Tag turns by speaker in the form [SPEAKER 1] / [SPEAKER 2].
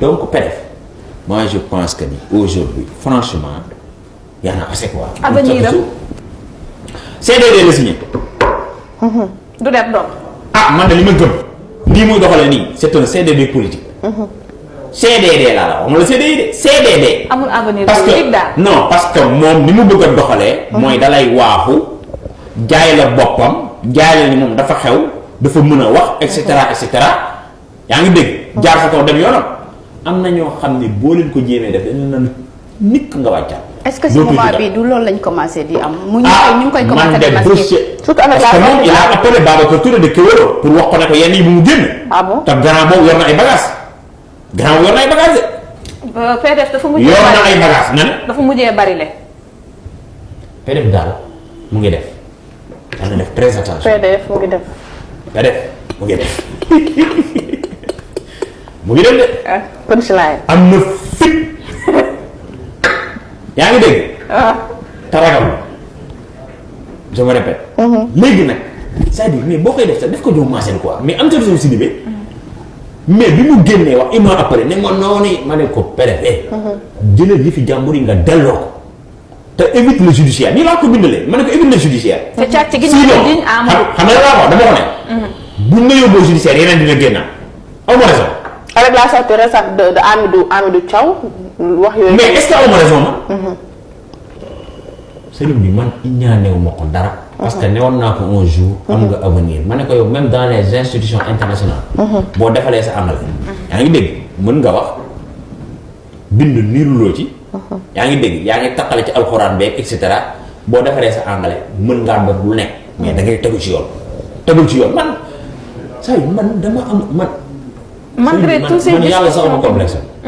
[SPEAKER 1] donc PDS moi je pense que ni aujourd'hui franchement y en a assez quoi.
[SPEAKER 2] avenir am
[SPEAKER 1] CDD la signé.
[SPEAKER 2] du def doom.
[SPEAKER 1] ah man de li ma gëm nii muy doxalee nii c'est un CDD politique. CDD laa la wax ma la CDD CDD.
[SPEAKER 2] amul avenir
[SPEAKER 1] parce que
[SPEAKER 2] politique daal.
[SPEAKER 1] non parce que moom ni mu bëgg a doxalee. mooy dalay waaxu jaay la boppam jaay la ni moom dafa xew dafa mën a wax et cetera et cetera yaa ngi dégg. jaar sa kaw dem yoonam. am na ñoo xam ne boo leen ko jéemee def dañu naan nikk nga wàccaat.
[SPEAKER 3] est-ce que si moment bi du loolu lañ commencé di am. mu ñu ngi koy
[SPEAKER 1] man
[SPEAKER 3] commencé
[SPEAKER 1] de
[SPEAKER 3] di
[SPEAKER 1] dossier
[SPEAKER 3] surtout avec
[SPEAKER 1] parce
[SPEAKER 3] la
[SPEAKER 1] que moom il a appelé Babacar Touré de Kewelo pour wax ko ne ko yenn yi bu mu génn.
[SPEAKER 3] ah bon
[SPEAKER 1] te grand boobu yor na ay bagages. grand boobu yor na ay bagages de.
[SPEAKER 2] PDS dafa mujjee
[SPEAKER 1] yor na
[SPEAKER 2] bari
[SPEAKER 1] ay bagages nga ne.
[SPEAKER 2] dafa mujjee bari le.
[SPEAKER 1] PDS daal mu ngi def dana def très attention.
[SPEAKER 3] PDF mu ngi def.
[SPEAKER 1] PDS mu ngi def mu ngi def de.
[SPEAKER 3] ah punchline.
[SPEAKER 1] am na fit yaa ngi dégg. te ragal je me répète. léegi nag c'est-à-dire mais boo koy def sax def ko jox maaseen quoi mais am na Sidibé mais bi mu génnee wax il m'a appelé ne ma noonu ma ne ko PDS. jëlal li fi jàmbur yi nga delloo ko te évite le judiciaire nii laa ko bindalee ma ne ko évite le judiciaire.
[SPEAKER 2] te càcc gi ñu
[SPEAKER 1] sinon
[SPEAKER 2] diñ Amadou.
[SPEAKER 1] xam nga laa wax dama ko ne. buñ la yóbboo judiciaire yeneen dina génn aw ma raison.
[SPEAKER 3] avec la sortie récente de Amidou Thiaw wax yooyu.
[SPEAKER 1] mais est-ce que aw ma raison ma. sëriñ bi man ñaanewu ma ko dara. parce que newoon naa ko un jour. am nga avenir ma ne ko yow même dans les institutions internationales. boo defalee sa anglais. yaa ngi dégg mën nga wax bind niiruloo ci. yaa ngi dégg yaa ngi taqale ci alxuraan beeg et cetera boo defaree sa anglais mën ngaa doon lu nekk. mais da ngay tegu ci yoon. tegul ci yoon man saa yu man dama am man.
[SPEAKER 2] malgré tous ces
[SPEAKER 1] man yàlla sax ma complexe.